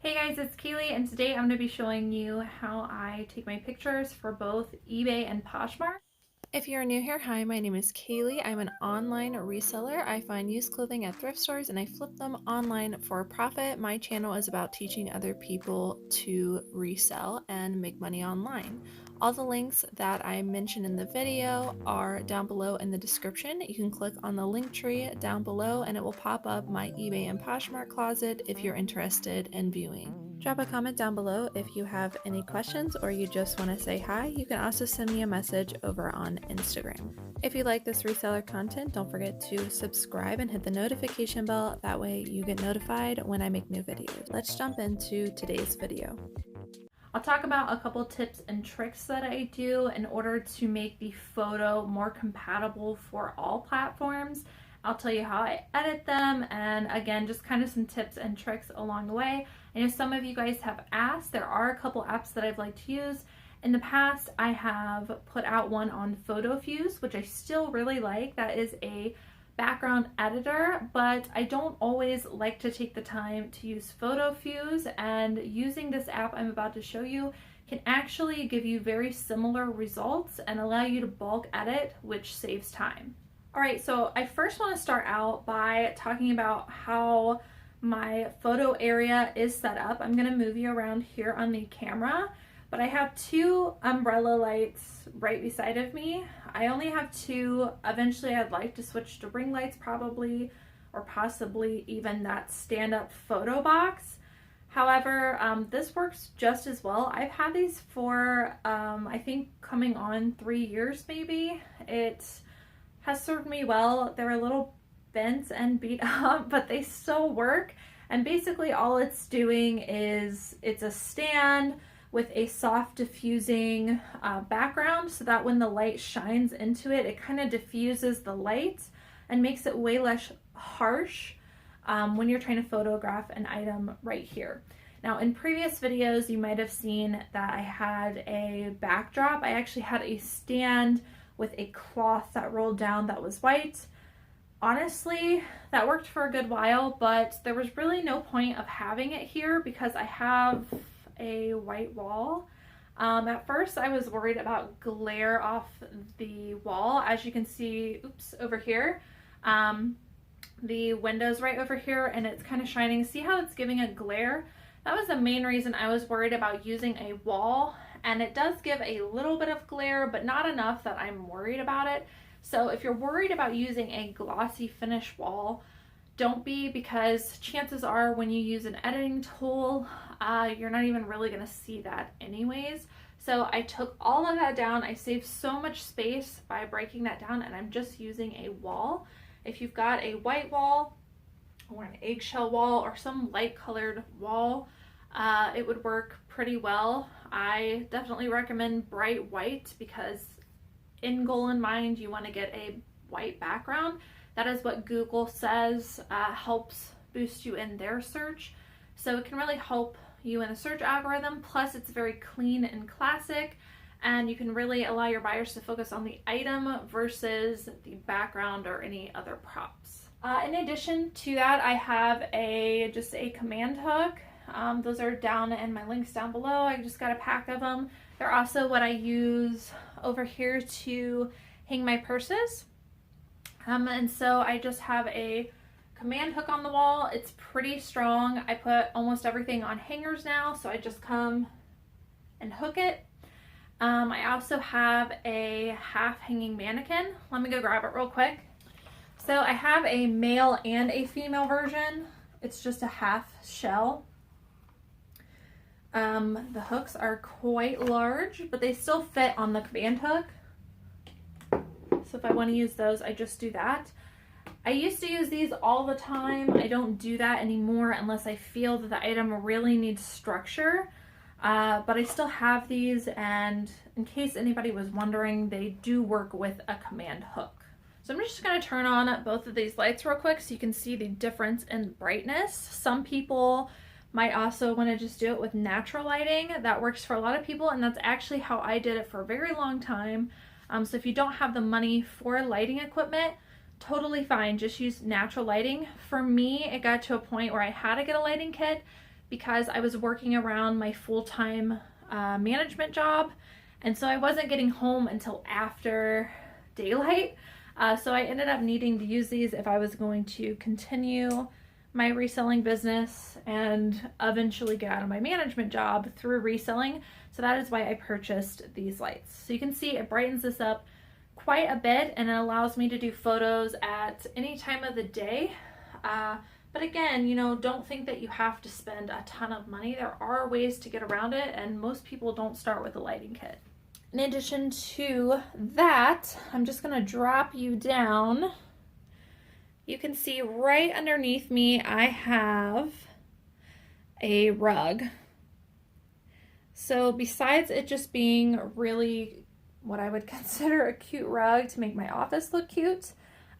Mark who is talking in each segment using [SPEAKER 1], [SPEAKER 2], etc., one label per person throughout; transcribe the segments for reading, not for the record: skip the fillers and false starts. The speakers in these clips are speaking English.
[SPEAKER 1] Hey guys, it's Kaylee, and today I'm going to be showing you how I take my pictures for both eBay and Poshmark. If you're new here, hi, my name is Kaylee. I'm an online reseller. I find used clothing at thrift stores and I flip them online for a profit. My channel is about teaching other people to resell and make money online. All the links that I mentioned in the video are down below in the description. You can click on the link tree down below and it will pop up my eBay and Poshmark closet if you're interested in viewing. Drop a comment down below if you have any questions or you just want to say hi. You can also send me a message over on Instagram. If you like this reseller content, don't forget to subscribe and hit the notification bell. That way you get notified when I make new videos. Let's jump into today's video. I'll talk about a couple tips and tricks that I do in order to make the photo more compatible for all platforms. I'll tell you how I edit them, and again, just kind of some tips and tricks along the way. I know some of you guys have asked. There are a couple apps that I've liked to use. In the past, I have put out one on Fotofuze, which I still really like. That is a background editor, but I don't always like to take the time to use Fotofuze, and using this app I'm about to show you can actually give you very similar results and allow you to bulk edit, which saves time. Alright, so I first want to start out by talking about how my photo area is set up. I'm going to move you around here on the camera, but I have two umbrella lights right beside of me. I only have two. Eventually I'd like to switch to ring lights probably, or possibly even that stand-up photo box. However, this works just as well. I've had these for I think coming on 3 years maybe. It has served me well. They're a little bent and beat up, but they still work. And basically all it's doing is it's a stand with a soft diffusing background, so that when the light shines into it, it kind of diffuses the light and makes it way less harsh when you're trying to photograph an item right here. Now, in previous videos, you might have seen that I had a backdrop. I actually had a stand with a cloth that rolled down that was white. Honestly, that worked for a good while, but there was really no point of having it here because I have a white wall. At first I was worried about glare off the wall. As you can see, oops, over here, the window's right over here and it's kind of shining. See how it's giving a glare? That was the main reason I was worried about using a wall, and it does give a little bit of glare, but not enough that I'm worried about it. So if you're worried about using a glossy finish wall, don't be, because chances are when you use an editing tool, you're not even really going to see that anyways. So I took all of that down. I saved so much space by breaking that down, and I'm just using a wall. If you've got a white wall or an eggshell wall or some light colored wall, it would work pretty well. I definitely recommend bright white because in goal in mind, you want to get a white background. That is what Google says helps boost you in their search. So it can really help you in the search algorithm. Plus it's very clean and classic, and you can really allow your buyers to focus on the item versus the background or any other props. In addition to that, I have just a command hook. Those are down in my links down below. I just got a pack of them. They're also what I use over here to hang my purses. And so I just have a command hook on the wall. It's pretty strong. I put almost everything on hangers now, so I just come and hook it. I also have a half hanging mannequin. Let me go grab it real quick. So I have a male and a female version. It's just a half shell. The hooks are quite large, but they still fit on the command hook. So if I want to use those, I just do that. I used to use these all the time. I don't do that anymore unless I feel that the item really needs structure. But I still have these, and in case anybody was wondering, they do work with a command hook. So I'm just going to turn on both of these lights real quick so you can see the difference in brightness. Some people might also want to just do it with natural lighting. That works for a lot of people, and that's actually how I did it for a very long time. So if you don't have the money for lighting equipment, totally fine, just use natural lighting. For me, it got to a point where I had to get a lighting kit because I was working around my full-time management job, and so I wasn't getting home until after daylight. So I ended up needing to use these if I was going to continue my reselling business and eventually get out of my management job through reselling. So that is why I purchased these lights. So you can see it brightens this up quite a bit, and it allows me to do photos at any time of the day. But again, you know, don't think that you have to spend a ton of money. There are ways to get around it, and most people don't start with a lighting kit. In addition to that, I'm just gonna drop you down. You can see right underneath me, I have a rug. So besides it just being really what I would consider a cute rug to make my office look cute,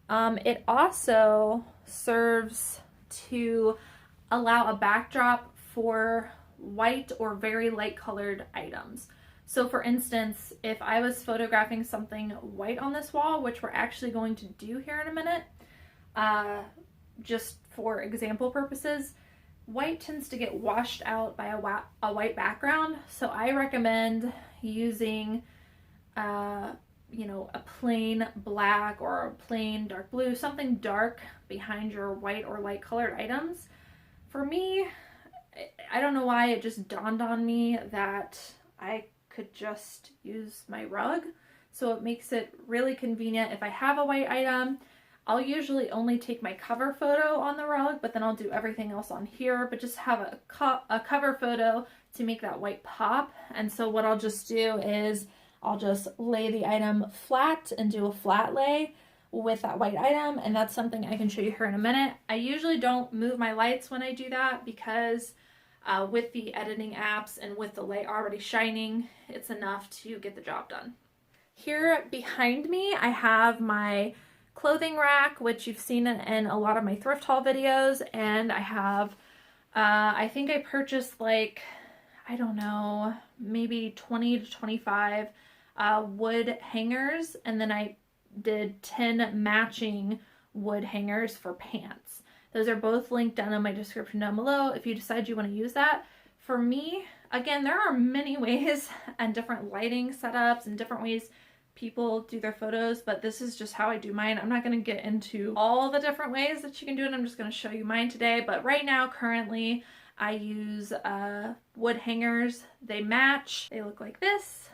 [SPEAKER 1] it also serves to allow a backdrop for white or very light colored items. So for instance, if I was photographing something white on this wall, which we're actually going to do here in a minute, just for example purposes, white tends to get washed out by a white background. So I recommend using you know, a plain black or a plain dark blue, something dark behind your white or light colored items. For me, I don't know why it just dawned on me that I could just use my rug. So it makes it really convenient. If I have a white item, I'll usually only take my cover photo on the rug, but then I'll do everything else on here, but just have a cover photo to make that white pop. And so what I'll just do is I'll just lay the item flat and do a flat lay with that white item, and that's something I can show you here in a minute. I usually don't move my lights when I do that because with the editing apps and with the light already shining, it's enough to get the job done. Here behind me, I have my clothing rack, which you've seen in a lot of my thrift haul videos, and I have, I think I purchased like, I don't know, maybe 20 to 25 wood hangers, and then I did 10 matching wood hangers for pants. Those are both linked down in my description down below if you decide you want to use that. For me, again, there are many ways and different lighting setups and different ways people do their photos, but this is just how I do mine. I'm not going to get into all the different ways that you can do it. I'm just going to show you mine today, but right now, currently, I use wood hangers. They match. They look like this.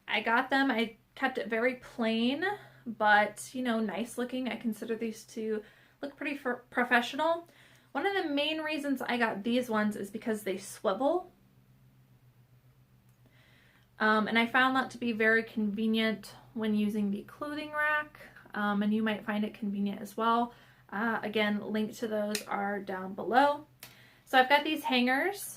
[SPEAKER 1] I got them. I kept it very plain, but, you know, nice looking. I consider these to look pretty professional. One of the main reasons I got these ones is because they swivel. And I found that to be very convenient when using the clothing rack, and you might find it convenient as well. Again, links to those are down below. So I've got these hangers,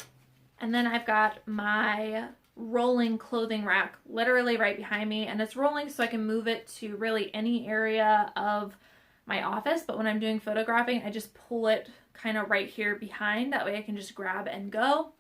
[SPEAKER 1] and then I've got my rolling clothing rack literally right behind me, and it's rolling so I can move it to really any area of my office, but when I'm doing photographing, I just pull it kind of right here behind. That way I can just grab and go.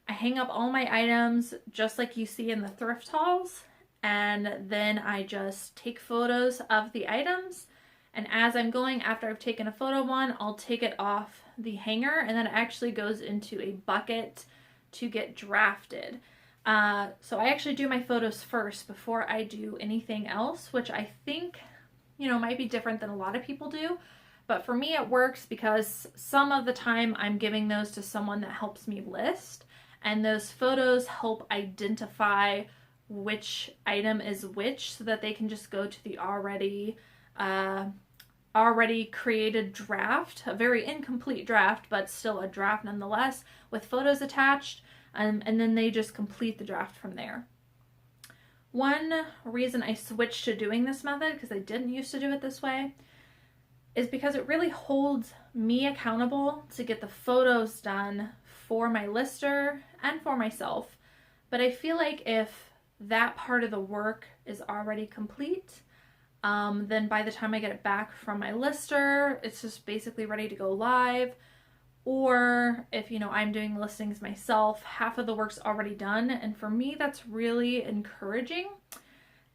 [SPEAKER 1] I hang up all my items just like you see in the thrift hauls, and then I just take photos of the items, and as I'm going, after I've taken a photo one, I'll take it off the hanger, and then it actually goes into a bucket to get drafted. So I actually do my photos first before I do anything else, which I think, you know, might be different than a lot of people do. But for me, it works because some of the time I'm giving those to someone that helps me list, and those photos help identify which item is which so that they can just go to the already created draft, a very incomplete draft, but still a draft nonetheless, with photos attached, and then they just complete the draft from there. One reason I switched to doing this method, because I didn't used to do it this way, is because it really holds me accountable to get the photos done for my lister and for myself. But I feel like if that part of the work is already complete, then by the time I get it back from my lister, it's just basically ready to go live. Or if, you know, I'm doing listings myself, half of the work's already done. And for me, that's really encouraging.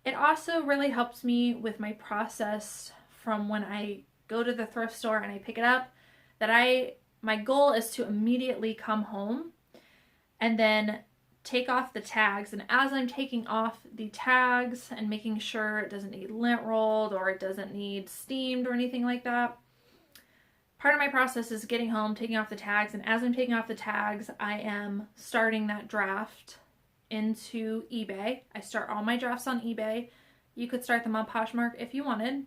[SPEAKER 1] It also really helps me with my process from when I go to the thrift store and I pick it up, that I my goal is to immediately come home and then take off the tags. And as I'm taking off the tags and making sure it doesn't need lint rolled or it doesn't need steamed or anything like that, part of my process is getting home, taking off the tags, and as I'm taking off the tags, I am starting that draft into eBay. I start all my drafts on eBay. You could start them on Poshmark if you wanted.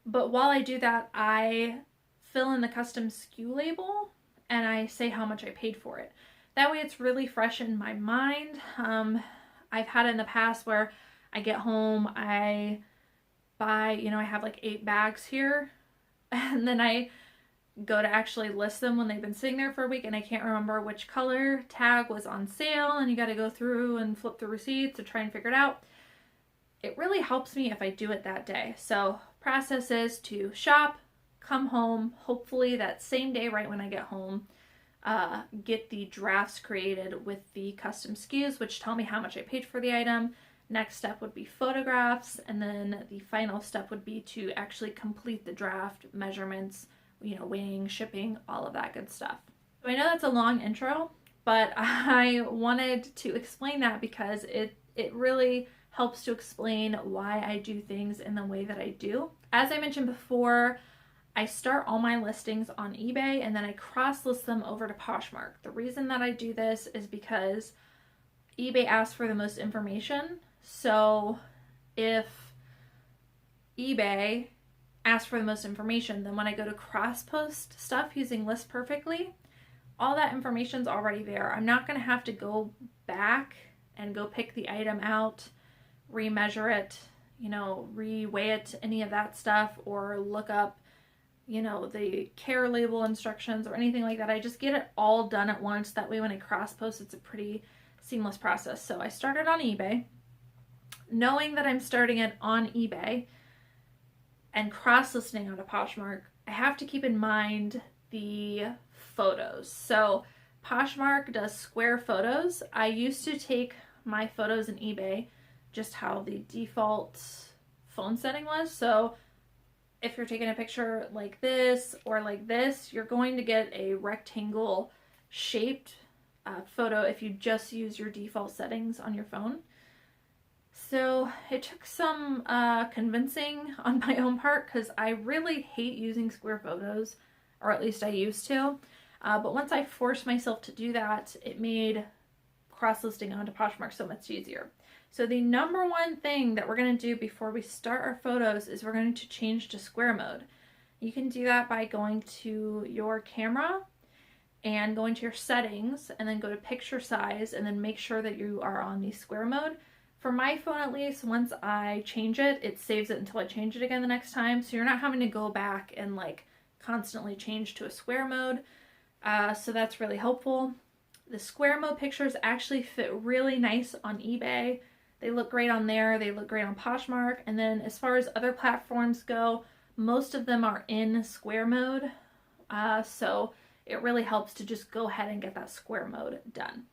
[SPEAKER 1] But while I do that, I fill in the custom SKU label and I say how much I paid for it. That way it's really fresh in my mind. I've had it in the past where I get home, I buy, you know, I have like 8 bags here, and then I go to actually list them when they've been sitting there for a week and I can't remember which color tag was on sale, and you got to go through and flip through receipts to try and figure it out. It really helps me if I do it that day. So process is to shop, come home, hopefully that same day right when I get home, get the drafts created with the custom SKUs, which tell me how much I paid for the item. Next step would be photographs, and then the final step would be to actually complete the draft, measurements, you know, weighing, shipping, all of that good stuff. So I know that's a long intro, but I wanted to explain that because it really helps to explain why I do things in the way that I do. As I mentioned before, I start all my listings on eBay and then I cross-list them over to Poshmark. The reason that I do this is because eBay asks for the most information. So if eBay asks for the most information, then when I go to cross-post stuff using List Perfectly, all that information's already there. I'm not going to have to go back and go pick the item out, remeasure it, you know, reweigh it, any of that stuff, or look up, you know, the care label instructions or anything like that. I just get it all done at once. That way when I cross post, it's a pretty seamless process. So I started on eBay. Knowing that I'm starting it on eBay and cross-listing on a Poshmark, I have to keep in mind the photos. So Poshmark does square photos. I used to take my photos in eBay just how the default phone setting was. So if you're taking a picture like this or like this, you're going to get a rectangle shaped photo if you just use your default settings on your phone. So it took some convincing on my own part because I really hate using square photos, or at least I used to. But once I forced myself to do that, it made cross-listing onto Poshmark so much easier. So the number one thing that we're going to do before we start our photos is we're going to change to square mode. You can do that by going to your camera and going to your settings and then go to picture size and then make sure that you are on the square mode. For my phone at least, once I change it, it saves it until I change it again the next time. So you're not having to go back and like constantly change to a square mode. So that's really helpful. The square mode pictures actually fit really nice on eBay. They look great on there. They look great on Poshmark. And then as far as other platforms go, most of them are in square mode. So it really helps to just go ahead and get that square mode done.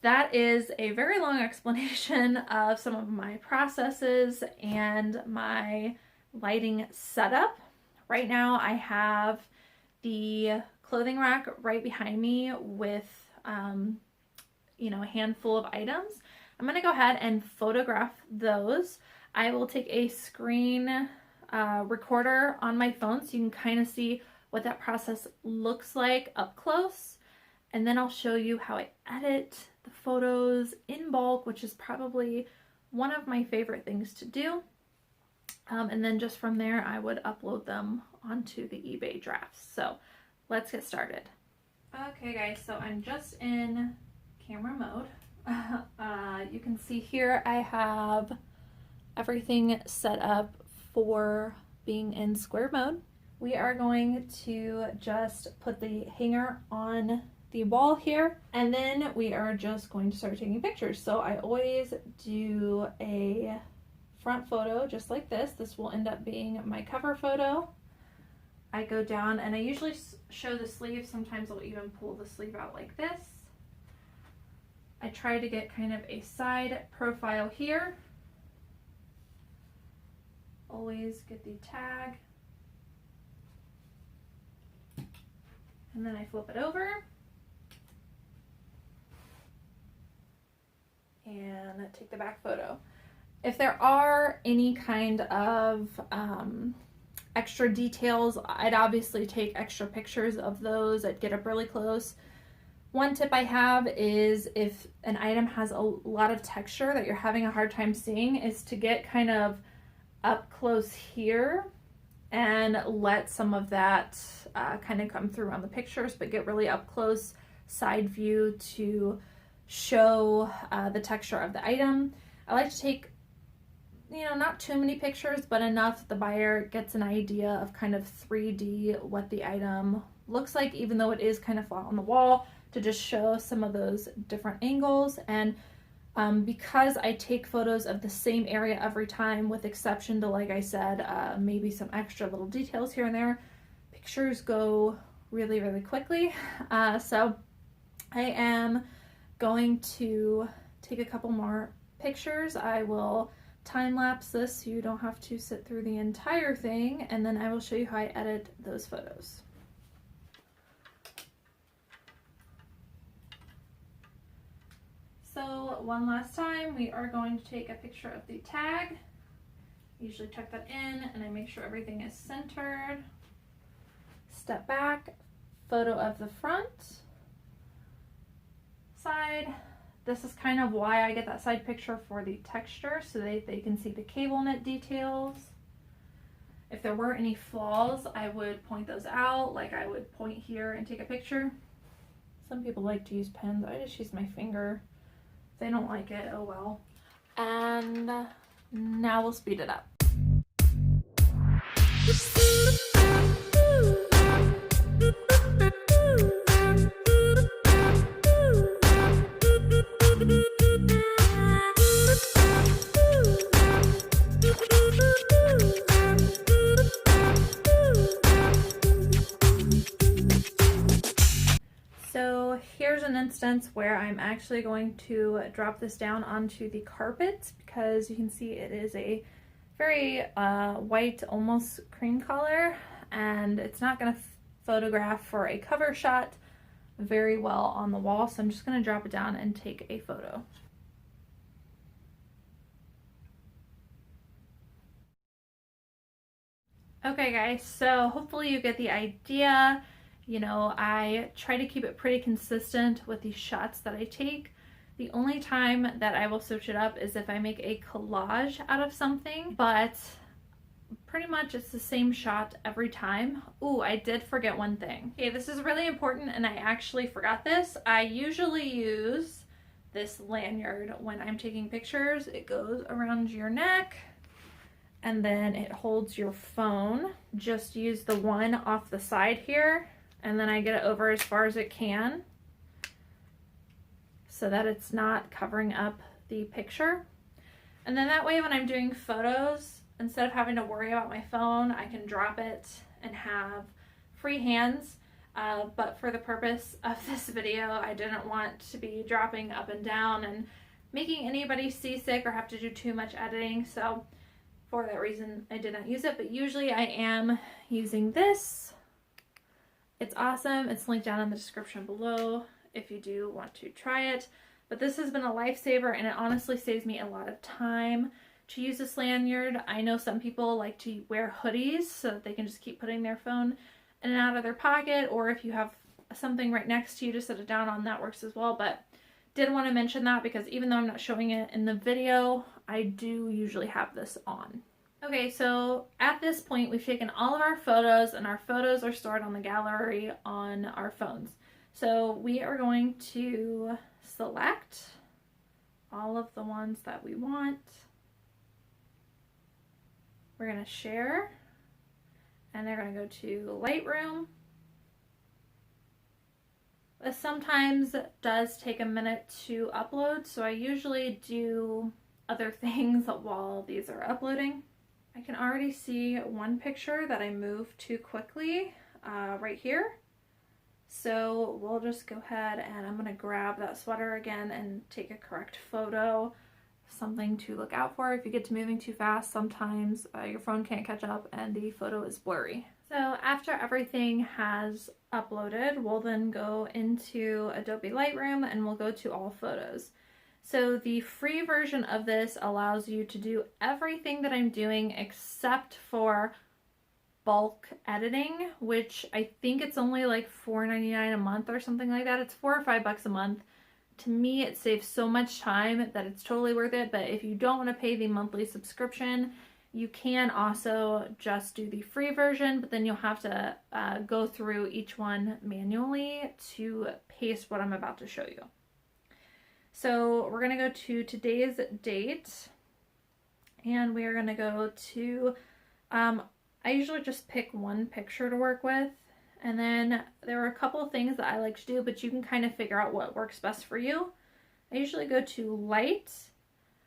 [SPEAKER 1] That is a very long explanation of some of my processes and my lighting setup. Right now I have the clothing rack right behind me with, you know, a handful of items. I'm going to go ahead and photograph those. I will take a screen recorder on my phone so you can kind of see what that process looks like up close. And then I'll show you how I edit the photos in bulk, which is probably one of my favorite things to do. And then just from there, I would upload them onto the eBay drafts. So let's get started. Okay guys, so I'm just in camera mode. You can see here I have everything set up for being in square mode. We are going to just put the hanger on the wall here, and then we are just going to start taking pictures. So I always do a front photo just like this. This will end up being my cover photo. I go down and I usually show the sleeve. Sometimes I'll even pull the sleeve out like this. I try to get kind of a side profile here. Always get the tag. and then I flip it over and take the back photo. If there are any kind of extra details, I'd obviously take extra pictures of those. I'd get up really close. One tip I have is if an item has a lot of texture that you're having a hard time seeing, is to get kind of up close here and let some of that kind of come through on the pictures, but get really up close side view to show the texture of the item. I like to take, you know, not too many pictures, but enough that the buyer gets an idea of kind of 3D what the item looks like, even though it is kind of flat on the wall, to just show some of those different angles. And because I take photos of the same area every time, with exception to, like I said, maybe some extra little details here and there, pictures go really, really quickly. So I am going to take a couple more pictures. I will time lapse this so you don't have to sit through the entire thing, and then I will show you how I edit those photos. So one last time, we are going to take a picture of the tag. Usually tuck that in, and I make sure everything is centered. Step back, photo of the front, side. This is kind of why I get that side picture for the texture, so they can see the cable knit details. If there were any flaws, I would point those out, like I would point here and take a picture. Some people like to use pens. I just use my finger. If they don't like it, oh well. And now we'll speed it up. So here's an instance where I'm actually going to drop this down onto the carpet, because you can see it is a very white, almost cream color, and it's not going to photograph for a cover shot very well on the wall, so I'm just going to drop it down and take a photo. Okay guys, so hopefully you get the idea. You know, I try to keep it pretty consistent with the shots that I take. The only time that I will switch it up is if I make a collage out of something, but pretty much it's the same shot every time. Ooh, I did forget one thing. Okay, this is really important, and I actually forgot this. I usually use this lanyard when I'm taking pictures. It goes around your neck, and then it holds your phone. Just use the one off the side here, and then I get it over as far as it can so that it's not covering up the picture. And then that way when I'm doing photos, instead of having to worry about my phone, I can drop it and have free hands. But for the purpose of this video, I didn't want to be dropping up and down and making anybody seasick or have to do too much editing. So for that reason, I did not use it, but usually I am using this. It's awesome. It's linked down in the description below if you do want to try it. But this has been a lifesaver, and it honestly saves me a lot of time to use this lanyard. I know some people like to wear hoodies so that they can just keep putting their phone in and out of their pocket, or if you have something right next to you to set it down on, that works as well. But did want to mention that because even though I'm not showing it in the video, I do usually have this on. Okay, so at this point we've taken all of our photos, and our photos are stored on the gallery on our phones. So we are going to select all of the ones that we want. We're going to share, and they're going to go to Lightroom. This sometimes does take a minute to upload, so I usually do other things while these are uploading. I can already see one picture that I moved too quickly right here. So we'll just go ahead and I'm going to grab that sweater again and take a correct photo. Something to look out for: if you get to moving too fast, sometimes your phone can't catch up and the photo is blurry. So after everything has uploaded, we'll then go into Adobe Lightroom and we'll go to all photos. So the free version of this allows you to do everything that I'm doing except for bulk editing, which I think it's only like $4.99 a month or something like that. It's $4 or $5 a month. To me, it saves so much time that it's totally worth it. But if you don't want to pay the monthly subscription, you can also just do the free version, but then you'll have to go through each one manually to paste what I'm about to show you. So we're going to go to today's date, and we are going to go to, I usually just pick one picture to work with, and then there are a couple of things that I like to do, but you can kind of figure out what works best for you. I usually go to light.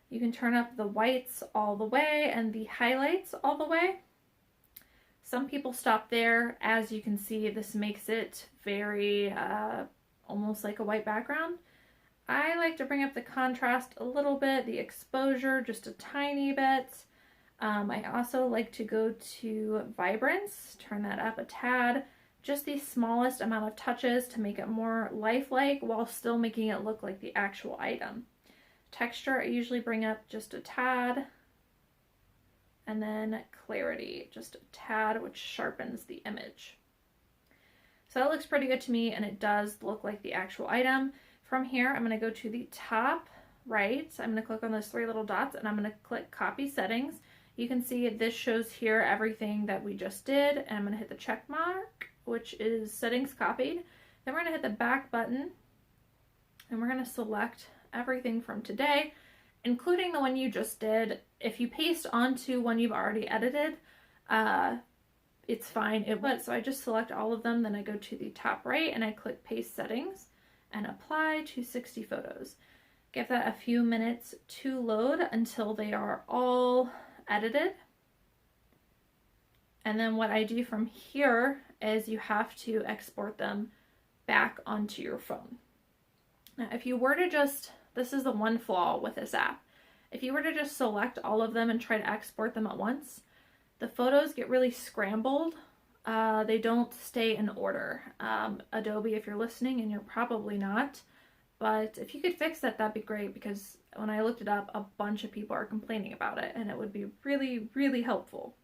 [SPEAKER 1] You can turn up the whites all the way and the highlights all the way. Some people stop there. As you can see, this makes it very almost like a white background. I like to bring up the contrast a little bit, the exposure just a tiny bit. I also like to go to vibrance, turn that up a tad, just the smallest amount of touches to make it more lifelike while still making it look like the actual item. Texture, I usually bring up just a tad, and then clarity, just a tad, which sharpens the image. So that looks pretty good to me, and it does look like the actual item. From here, I'm going to go to the top right. I'm going to click on those three little dots, and I'm going to click Copy Settings. You can see this shows here everything that we just did, and I'm going to hit the check mark, which is Settings Copied. Then we're going to hit the back button, and we're going to select everything from today, including the one you just did. If you paste onto one you've already edited, it's fine. So I just select all of them, then I go to the top right and I click Paste Settings and apply to 60 photos. Give that a few minutes to load until they are all edited. And then what I do from here is you have to export them back onto your phone. Now, if you were to just, this is the one flaw with this app, if you were to just select all of them and try to export them at once, the photos get really scrambled. They don't stay in order. Adobe, if you're listening, and you're probably not, but if you could fix that, that'd be great, because when I looked it up, a bunch of people are complaining about it, and it would be really, really helpful.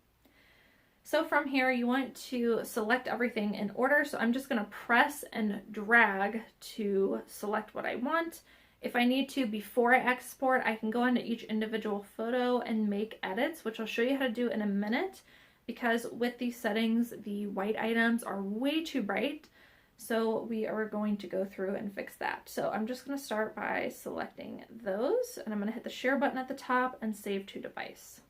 [SPEAKER 1] So from here, you want to select everything in order. So I'm just going to press and drag to select what I want. If I need to, before I export, I can go into each individual photo and make edits, which I'll show you how to do in a minute, because with these settings, the white items are way too bright. So we are going to go through and fix that. So I'm just going to start by selecting those, and I'm going to hit the share button at the top and save to device.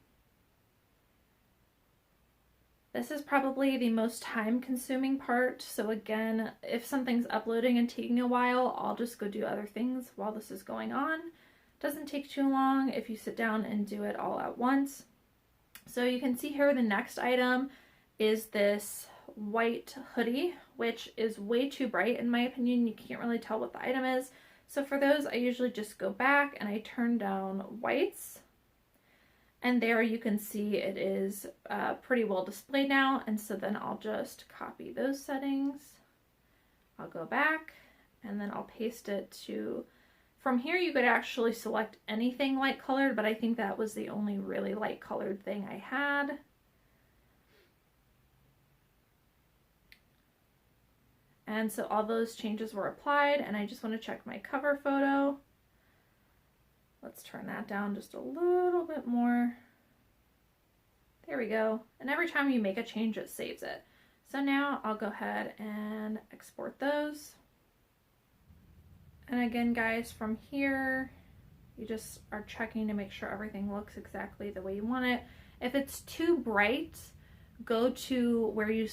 [SPEAKER 1] This is probably the most time-consuming part, so again, if something's uploading and taking a while, I'll just go do other things while this is going on. Doesn't take too long if you sit down and do it all at once. So you can see here the next item is this white hoodie, which is way too bright in my opinion. You can't really tell what the item is. So for those, I usually just go back and I turn down whites. And there you can see it is pretty well displayed now. And so then I'll just copy those settings. I'll go back and then I'll paste it to, from here you could actually select anything light colored, but I think that was the only really light colored thing I had. And so all those changes were applied, and I just want to check my cover photo. Let's turn that down just a little bit more. There we go. And every time you make a change, it saves it. So now I'll go ahead and export those. And again, guys, from here, you just are checking to make sure everything looks exactly the way you want it. If it's too bright, go to where you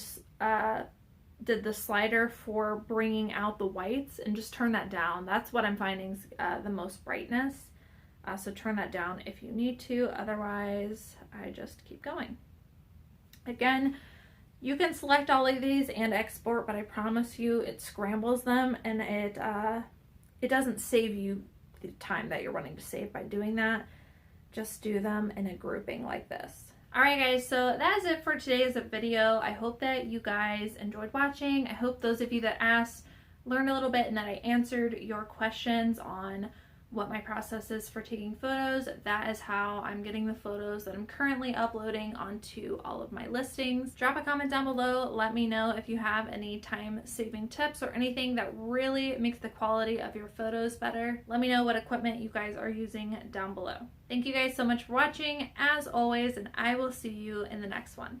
[SPEAKER 1] did the slider for bringing out the whites and just turn that down. That's what I'm finding is the most brightness. So turn that down if you need to. Otherwise, I just keep going. Again, you can select all of these and export, but I promise you it scrambles them, and it doesn't save you the time that you're wanting to save by doing that. Just do them in a grouping like this. Alright guys, so that is it for today's video. I hope that you guys enjoyed watching. I hope those of you that asked learned a little bit and that I answered your questions on what my process is for taking photos. That is how I'm getting the photos that I'm currently uploading onto all of my listings. Drop a comment down below. Let me know if you have any time-saving tips or anything that really makes the quality of your photos better. Let me know what equipment you guys are using down below. Thank you guys so much for watching, as always, and I will see you in the next one.